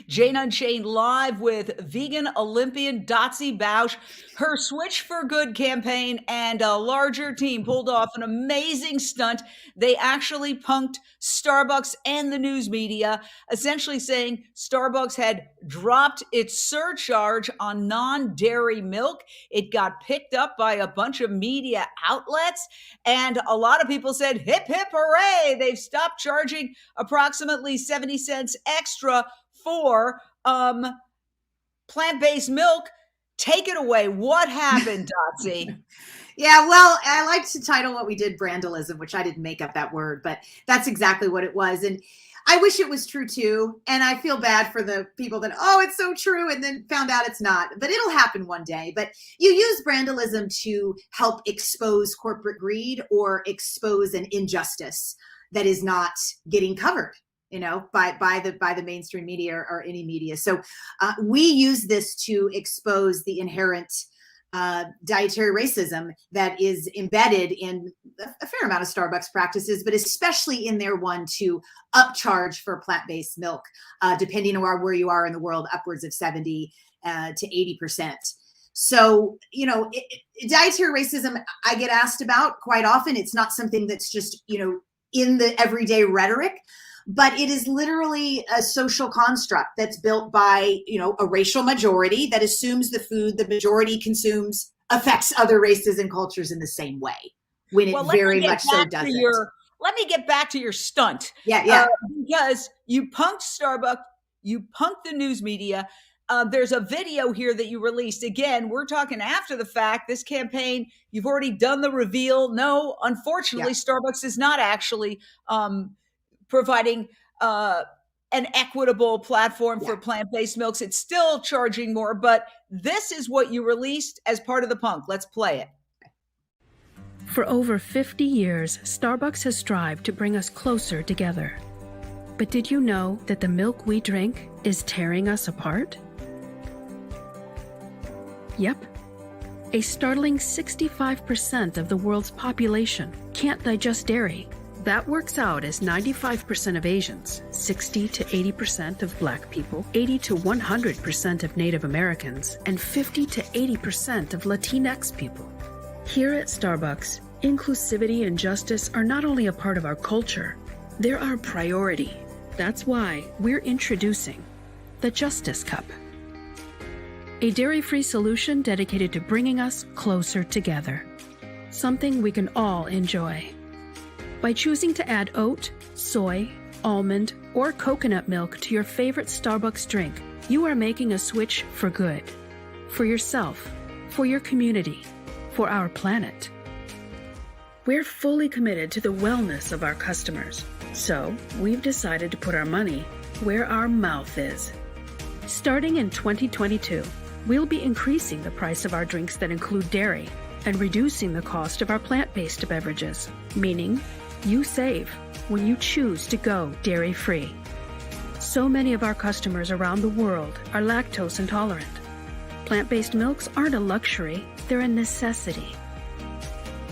Jane Unchained live with vegan Olympian Dotsie Bausch. Her Switch for Good campaign and a larger team pulled off an amazing stunt. They actually punked Starbucks and the news media, essentially saying Starbucks had dropped its surcharge on non-dairy milk. It got picked up by a bunch of media outlets, and a lot of people said, hip, hip, hooray! They've stopped charging approximately 70 cents extra for plant-based milk. Take it away. What happened, Dotsie? Yeah, well, I like to title what we did brandalism, which I didn't make up that word, but that's exactly what it was. And I wish it was true too. And I feel bad for the people that, oh, it's so true, and then found out it's not. But it'll happen one day. But you use brandalism to help expose corporate greed or expose an injustice that is not getting covered, by the mainstream media or any media. So we use this to expose the inherent dietary racism that is embedded in a fair amount of Starbucks practices, but especially in their one to upcharge for plant-based milk, depending on where you are in the world, upwards of 70 to 80%. So, dietary racism, I get asked about quite often. It's not something that's just, in the everyday rhetoric, but it is literally a social construct that's built by, a racial majority that assumes the food the majority consumes affects other races and cultures in the same way, when it very much so doesn't. Let me get back to your stunt. Yeah. Because you punked Starbucks, you punked the news media. There's a video here that you released. Again, we're talking after the fact. This campaign, you've already done the reveal. No, unfortunately, Starbucks is not actually providing an equitable platform for plant-based milks. It's still charging more, but this is what you released as part of the punk. Let's play it. For over 50 years, Starbucks has strived to bring us closer together. But did you know that the milk we drink is tearing us apart? Yep. A startling 65% of the world's population can't digest dairy. That works out as 95% of Asians, 60 to 80% of Black people, 80 to 100% of Native Americans, and 50 to 80% of Latinx people. Here at Starbucks, inclusivity and justice are not only a part of our culture, they're our priority. That's why we're introducing the Justice Cup, a dairy-free solution dedicated to bringing us closer together, something we can all enjoy. By choosing to add oat, soy, almond, or coconut milk to your favorite Starbucks drink, you are making a switch for good. For yourself, for your community, for our planet. We're fully committed to the wellness of our customers, so we've decided to put our money where our mouth is. Starting in 2022, we'll be increasing the price of our drinks that include dairy and reducing the cost of our plant-based beverages, meaning you save when you choose to go dairy-free. So many of our customers around the world are lactose intolerant. Plant-based milks aren't a luxury, they're a necessity.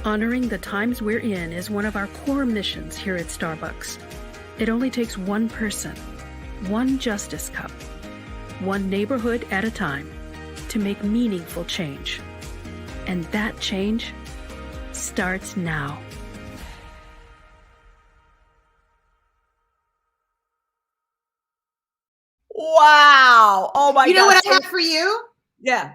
Honoring the times we're in is one of our core missions here at Starbucks. It only takes one person, one Justice Cup, one neighborhood at a time to make meaningful change. And that change starts now. Wow. Oh my God. You know what I have for you? Yeah.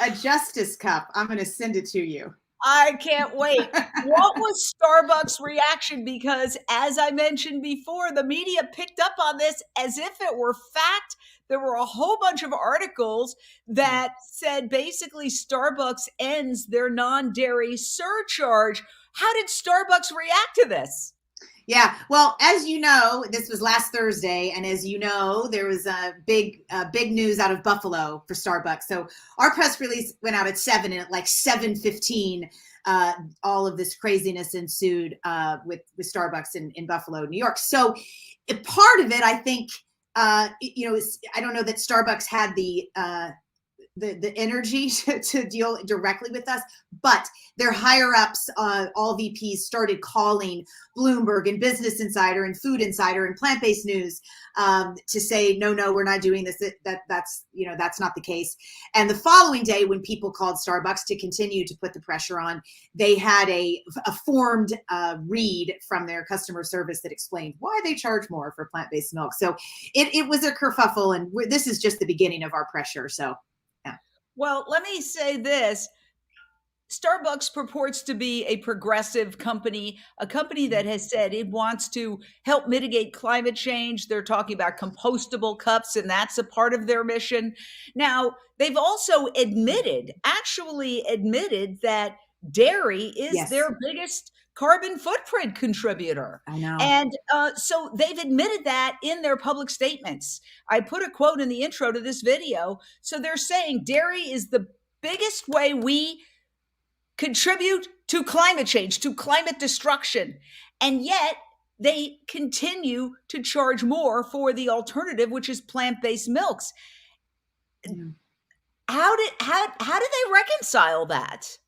A Justice Cup. I'm going to send it to you. I can't wait. What was Starbucks' reaction? Because as I mentioned before, the media picked up on this as if it were fact. There were a whole bunch of articles that said basically Starbucks ends their non-dairy surcharge. How did Starbucks react to this? Yeah, well, as you know, this was last Thursday, and as you know, there was a big news out of Buffalo for Starbucks. So our press release went out at 7, and at like 7:15, all of this craziness ensued with Starbucks in Buffalo, New York. So part of it, I think, I don't know that Starbucks had the the energy to deal directly with us, but their higher ups, all VPs started calling Bloomberg and Business Insider and Food Insider and Plant-Based News to say, no, we're not doing this. That's not the case. And the following day, when people called Starbucks to continue to put the pressure on, they had a formed read from their customer service that explained why they charge more for plant-based milk. So it was a kerfuffle, and this is just the beginning of our pressure. So. Well, let me say this. Starbucks purports to be a progressive company, a company that has said it wants to help mitigate climate change. They're talking about compostable cups, and that's a part of their mission. Now, they've also actually admitted that dairy is their biggest carbon footprint contributor. I know. And so they've admitted that in their public statements. I put a quote in the intro to this video. So they're saying dairy is the biggest way we contribute to climate change, to climate destruction. And yet they continue to charge more for the alternative, which is plant-based milks. Yeah. How do they reconcile that?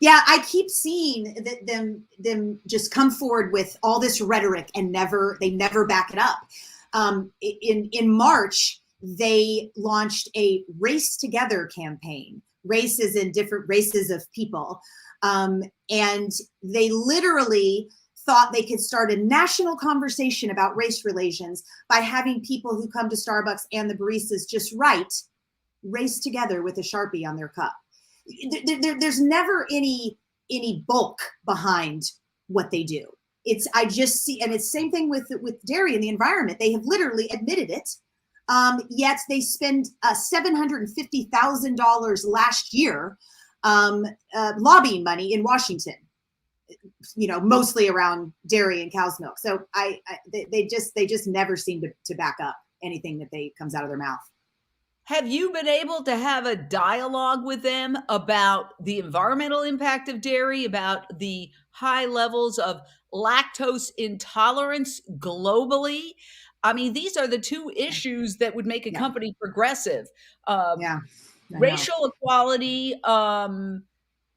Yeah, I keep seeing that them just come forward with all this rhetoric and they never back it up. In March, they launched a Race Together campaign. Races in different races of people. And they literally thought they could start a national conversation about race relations by having people who come to Starbucks and the baristas just write "Race Together" with a Sharpie on their cup. There's never any bulk behind what they do. I just see, and it's same thing with dairy and the environment. They have literally admitted it. Yet they spend $750,000 last year lobbying money in Washington, mostly around dairy and cow's milk. So they just never seem to back up anything that comes out of their mouth. Have you been able to have a dialogue with them about the environmental impact of dairy, about the high levels of lactose intolerance globally? I mean, these are the two issues that would make a company progressive. Racial equality,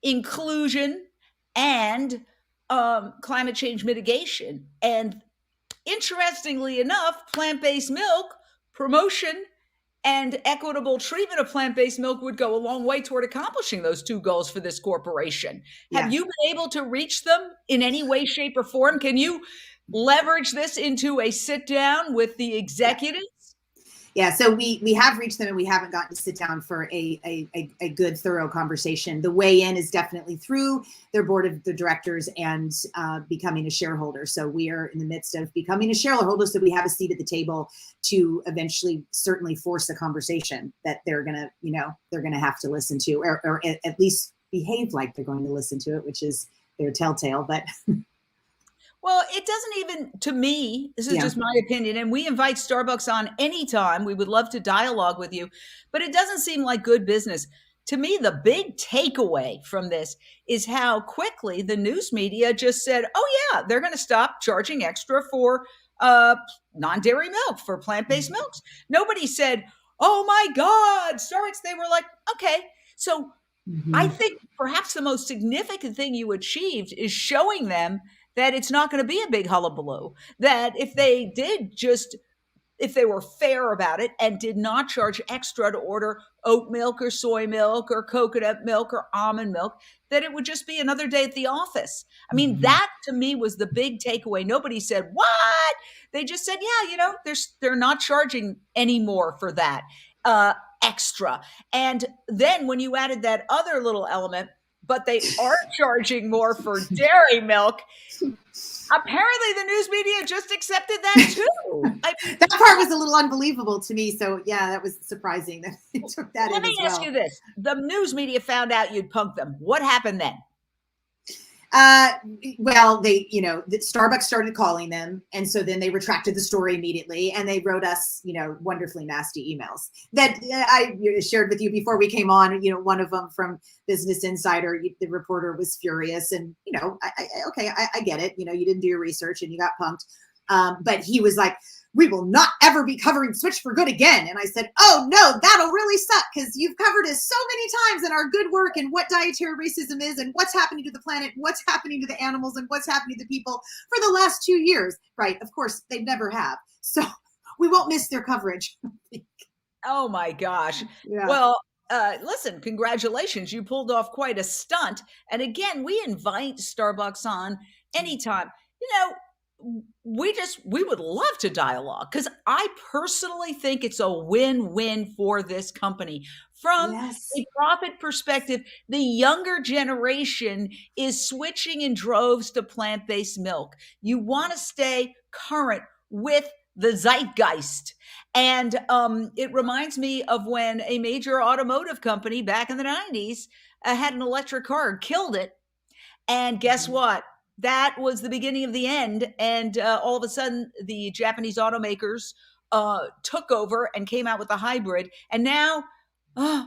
inclusion, and climate change mitigation. And interestingly enough, plant-based milk promotion and equitable treatment of plant-based milk would go a long way toward accomplishing those two goals for this corporation. Yeah. Have you been able to reach them in any way, shape, or form? Can you leverage this into a sit down with the executives? Yeah, so we have reached them, and we haven't gotten to sit down for a good, thorough conversation. The way in is definitely through their board of the directors and becoming a shareholder. So we are in the midst of becoming a shareholder, so we have a seat at the table to eventually certainly force a conversation that they're gonna have to listen to, or at least behave like they're going to listen to it, which is their telltale. But well, it doesn't even, to me, this is just my opinion, and we invite Starbucks on anytime. We would love to dialogue with you, but it doesn't seem like good business. To me, the big takeaway from this is how quickly the news media just said, oh yeah, they're going to stop charging extra for non-dairy milk, for plant-based milks. Nobody said, oh my God, Starbucks. They were like, okay. So I think perhaps the most significant thing you achieved is showing them that it's not going to be a big hullabaloo, that if they were fair about it and did not charge extra to order oat milk or soy milk or coconut milk or almond milk, that it would just be another day at the office. I mean, that to me was the big takeaway. Nobody said, what? They just said, yeah, they're not charging any more for that extra. And then when you added that other little element, but they are charging more for dairy milk. Apparently, the news media just accepted that too. That part was a little unbelievable to me. So, yeah, that was surprising that they took that in as well. Let me ask you this. The news media found out you'd punked them. What happened then? Well, Starbucks started calling them. And so then they retracted the story immediately, and they wrote us, wonderfully nasty emails that I shared with you before we came on. One of them from Business Insider, the reporter was furious, and, I get it. You didn't do your research and you got punked. But he was like, we will not ever be covering Switch for Good again. And I said, oh no, that'll really suck, because you've covered us so many times in our good work and what dietary racism is and what's happening to the planet, what's happening to the animals, and what's happening to the people for the last 2 years. Right. Of course, they never have. So we won't miss their coverage. Oh my gosh. Yeah. Well, listen, congratulations. You pulled off quite a stunt. And again, we invite Starbucks on anytime. You know, we would love to dialogue, because I personally think it's a win-win for this company. From a profit perspective, the younger generation is switching in droves to plant-based milk. You want to stay current with the zeitgeist. And it reminds me of when a major automotive company back in the 90s had an electric car, killed it. And guess what? That was the beginning of the end. And all of a sudden, the Japanese automakers took over and came out with a hybrid. And now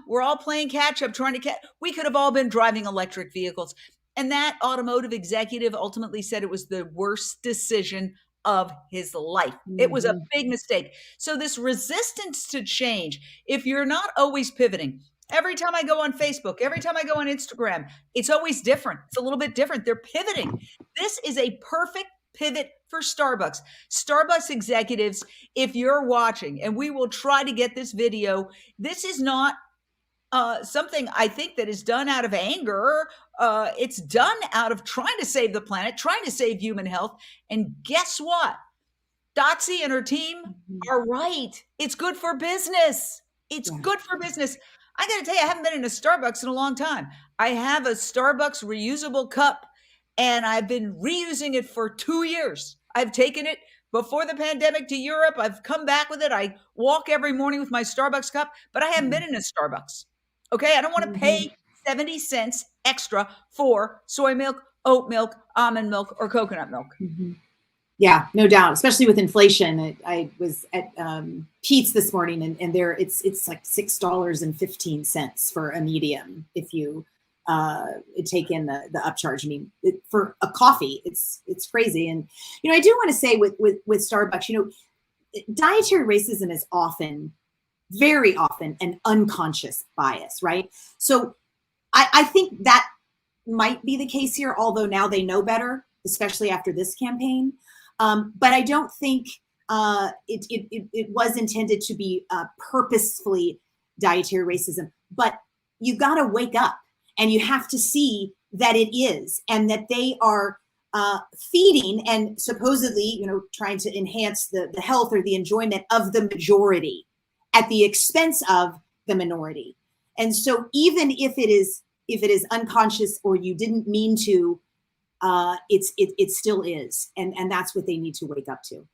we're all playing catch up, trying to we could have all been driving electric vehicles. And that automotive executive ultimately said it was the worst decision of his life. It was a big mistake. So this resistance to change, if you're not always pivoting, every time I go on Facebook, every time I go on Instagram, it's always different. It's a little bit different. They're pivoting. This is a perfect pivot for Starbucks. Starbucks executives, if you're watching, and we will try to get this video, this is not something I think that is done out of anger. It's done out of trying to save the planet, trying to save human health. And guess what? Dotsie and her team are right. It's good for business. It's good for business. I got to tell you, I haven't been in a Starbucks in a long time. I have a Starbucks reusable cup, and I've been reusing it for 2 years. I've taken it before the pandemic to Europe. I've come back with it. I walk every morning with my Starbucks cup, but I haven't been in a Starbucks. Okay, I don't want to pay 70 cents extra for soy milk, oat milk, almond milk, or coconut milk. Yeah, no doubt, especially with inflation. I was at Pete's this morning, and there it's like $6.15 for a medium if you take in the upcharge. I mean, for a coffee, it's crazy. And I do want to say with Starbucks, dietary racism is very often an unconscious bias, right? So I think that might be the case here, although now they know better, especially after this campaign. But I don't think it was intended to be purposefully dietary racism. But you got to wake up, and you have to see that it is, and that they are feeding and supposedly, trying to enhance the health or the enjoyment of the majority at the expense of the minority. And so even if it is unconscious or you didn't mean to, it still is. And that's what they need to wake up to.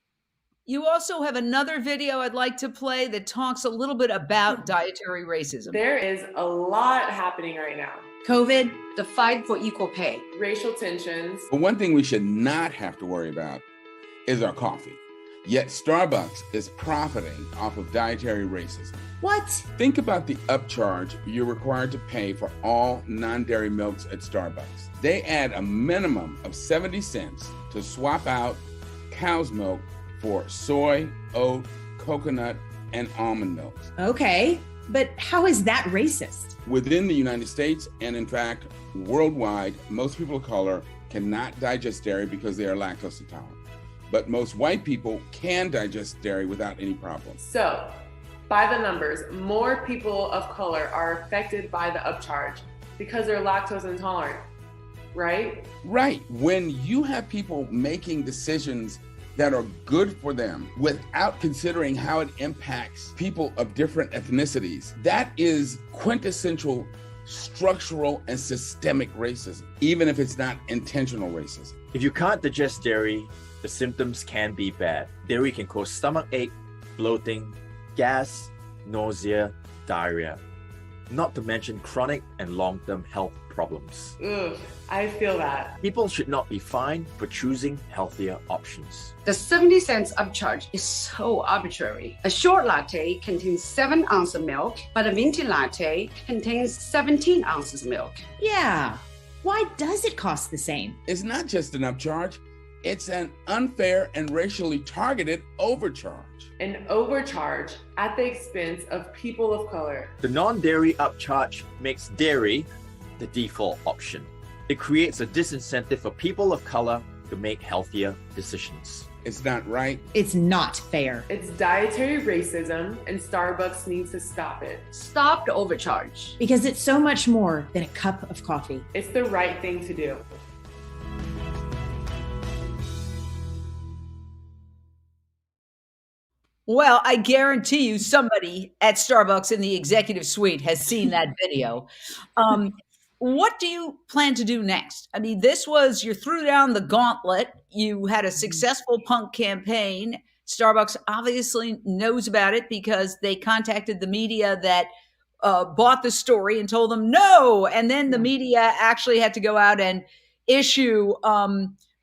You also have another video I'd like to play that talks a little bit about dietary racism. There is a lot happening right now. COVID, the fight for equal pay, racial tensions. But one thing we should not have to worry about is our coffee. Yet Starbucks is profiting off of dietary racism. What? Think about the upcharge you're required to pay for all non-dairy milks at Starbucks. They add a minimum of 70 cents to swap out cow's milk for soy, oat, coconut, and almond milks. Okay, but how is that racist? Within the United States, and in fact, worldwide, most people of color cannot digest dairy because they are lactose intolerant. But most white people can digest dairy without any problem. So, by the numbers, more people of color are affected by the upcharge because they're lactose intolerant, right? Right. When you have people making decisions that are good for them without considering how it impacts people of different ethnicities, that is quintessential structural and systemic racism, even if it's not intentional racism. If you can't digest dairy, the symptoms can be bad. Dairy can cause stomach ache, bloating, gas, nausea, diarrhea, not to mention chronic and long-term health problems. Ugh, I feel that. People should not be fined for choosing healthier options. The 70 cents upcharge is so arbitrary. A short latte contains 7 ounces of milk, but a venti latte contains 17 ounces of milk. Yeah. Why does it cost the same? It's not just an upcharge. It's an unfair and racially targeted overcharge. An overcharge at the expense of people of color. The non-dairy upcharge makes dairy the default option. It creates a disincentive for people of color to make healthier decisions. It's not right. It's not fair. It's dietary racism, and Starbucks needs to stop it. Stop the overcharge. Because it's so much more than a cup of coffee. It's the right thing to do. Well, I guarantee you somebody at Starbucks in the executive suite has seen that video. What do you plan to do next? I mean, you threw down the gauntlet. You had a successful punk campaign. Starbucks obviously knows about it because they contacted the media that bought the story and told them no. And then the media actually had to go out and issue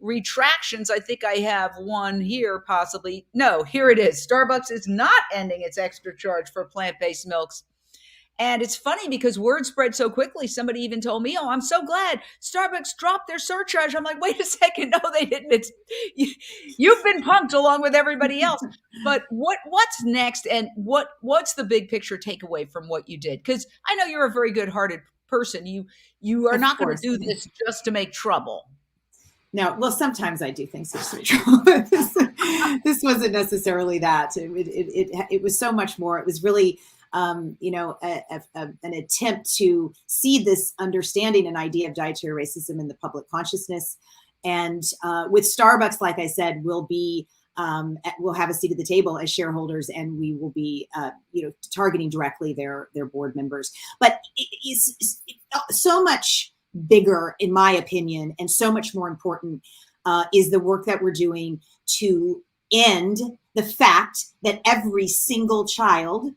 retractions. I think I have one here, possibly. No, here it is. Starbucks is not ending its extra charge for plant-based milks. And it's funny because word spread so quickly. Somebody even told me, "Oh, I'm so glad Starbucks dropped their surcharge." I'm like, wait a second. No, they didn't. You've been punked along with everybody else. But what's next? And what's the big picture takeaway from what you did? Because I know you're a very good-hearted person. You are not going to do this just to make trouble. No, well, sometimes I do things to make trouble. This wasn't necessarily that. It was so much more. It was really an attempt to see this understanding and idea of dietary racism in the public consciousness. And with Starbucks, like I said, we'll have a seat at the table as shareholders, and we will be, targeting directly their board members. But it's so much bigger, in my opinion, and so much more important is the work that we're doing to end the fact that every single child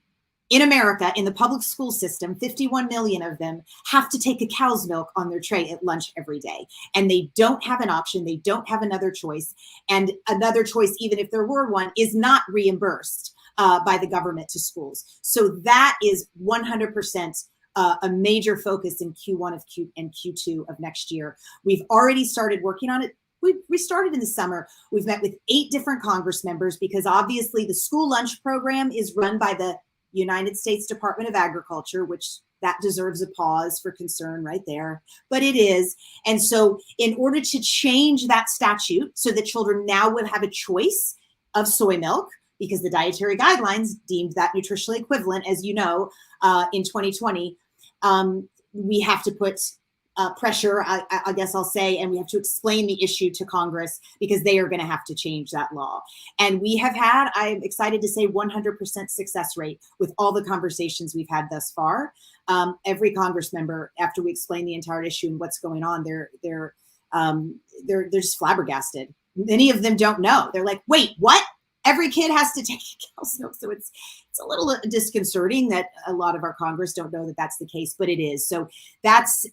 in America, in the public school system, 51 million of them, have to take a cow's milk on their tray at lunch every day. And they don't have an option. They don't have another choice. And another choice, even if there were one, is not reimbursed by the government to schools. So that is 100% a major focus in Q1 and Q2 of next year. We've already started working on it. We started in the summer. We've met with 8 different Congress members because obviously the school lunch program is run by the United States Department of Agriculture, which that deserves a pause for concern right there, but it is. And so in order to change that statute so that children now would have a choice of soy milk, because the dietary guidelines deemed that nutritionally equivalent, as you know, in 2020, we have to put pressure, I guess I'll say, and we have to explain the issue to Congress because they are going to have to change that law. And we have had, I'm excited to say, 100% success rate with all the conversations we've had thus far. Every Congress member, after we explain the entire issue and what's going on, they're just flabbergasted. Many of them don't know. They're like, wait, what? Every kid has to take cow's milk. So it's a little disconcerting that a lot of our Congress don't know that that's the case, but it is. So that's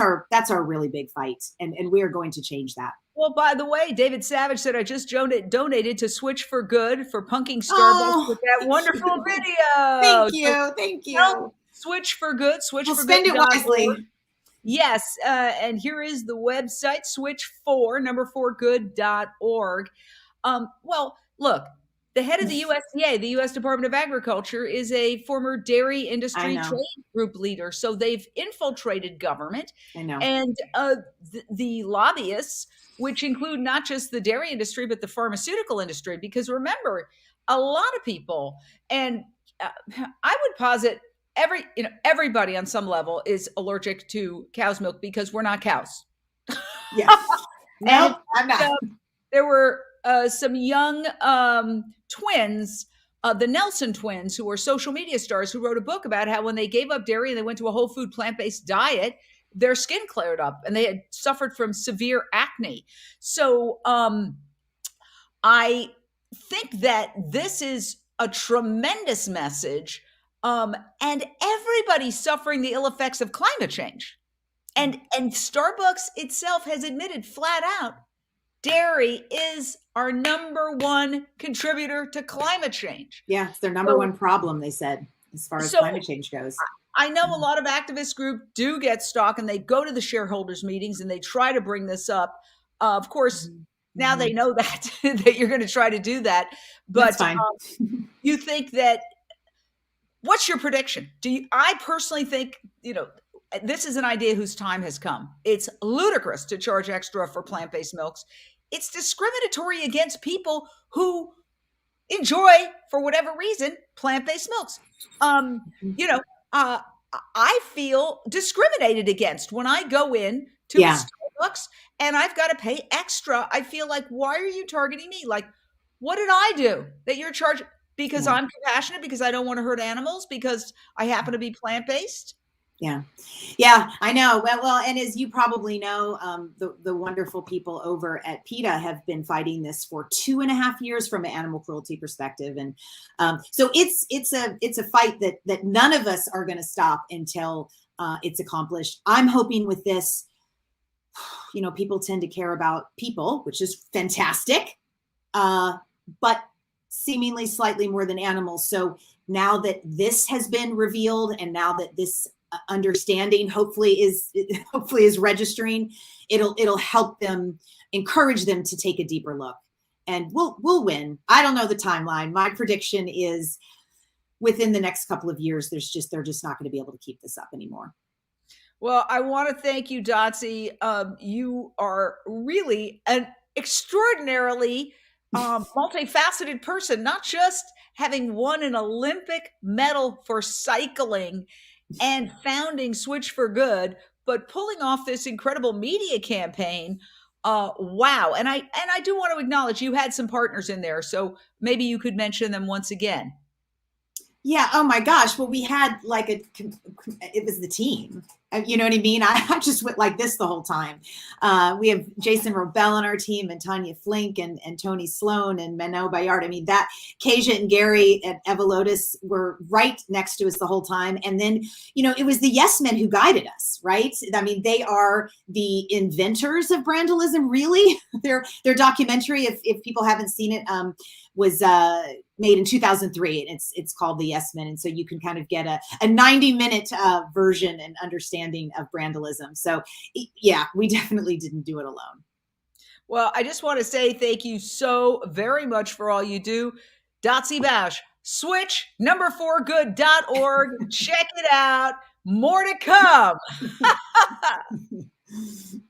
our really big fight. And we are going to change that. Well, by the way, David Savage said, I just donated to Switch for Good for punking Starbucks with that wonderful video. Thank you. Switch for Good, We'll spend it wisely. Yes. And here is the website, switch4good.org. Well, look, the head of the USDA, the U.S. Department of Agriculture, is a former dairy industry trade group leader. So they've infiltrated government. I know. And the lobbyists, which include not just the dairy industry, but the pharmaceutical industry, because remember, a lot of people, and I would posit everybody on some level is allergic to cow's milk because we're not cows. Yeah. No, I'm not. There were some young twins, the Nelson twins, who were social media stars, who wrote a book about how when they gave up dairy and they went to a whole food plant-based diet, their skin cleared up and they had suffered from severe acne. So I think that this is a tremendous message, and everybody's suffering the ill effects of climate change. And Starbucks itself has admitted flat out, dairy is our number one contributor to climate change. Yeah, it's their number one problem, they said, as far as climate change goes. I know a lot of activist groups do get stock and they go to the shareholders meetings and they try to bring this up. Of course, Now they know that that you're going to try to do that. But That's fine. you think that, what's your prediction? I personally think, this is an idea whose time has come. It's ludicrous to charge extra for plant-based milks. It's discriminatory against people who enjoy, for whatever reason, plant-based milks. I feel discriminated against when I go in to a Starbucks and I've got to pay extra. I feel like, why are you targeting me? Like, what did I do that you're charging? Because I'm compassionate, because I don't want to hurt animals, because I happen to be plant-based? Yeah, I know. Well, and as you probably know, the wonderful people over at PETA have been fighting this for 2.5 years from an animal cruelty perspective, and so it's a fight that none of us are going to stop until it's accomplished. I'm hoping with this, people tend to care about people, which is fantastic, but seemingly slightly more than animals. So now that this has been revealed, and now that this understanding hopefully is registering, it'll help them, encourage them to take a deeper look, and we'll win. I don't know the timeline. My prediction is within the next couple of years, they're just not going to be able to keep this up anymore. Well, I want to thank you, Dotsie. You are really an extraordinarily multifaceted person, not just having won an Olympic medal for cycling and founding Switch for Good, but pulling off this incredible media campaign. Wow. And I do want to acknowledge you had some partners in there, so maybe you could mention them once again. Yeah. Oh my gosh. Well, we had it was the team. You know what I mean? I just went like this the whole time. We have Jason Robel on our team, and Tanya Flink, and Tony Sloan, and Menno Bayard. I mean, that Kasia and Gary at Evalotus were right next to us the whole time. And then, it was the Yes Men who guided us, right? I mean, they are the inventors of brandalism, really. Their documentary, if people haven't seen it, was made in 2003, and it's called The Yes Men. And so you can kind of get a 90-minute version and understanding of brandalism. So yeah, we definitely didn't do it alone. Well, I just want to say thank you so very much for all you do. Dotsie Bausch, switch4good.org. Check it out. More to come.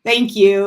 Thank you.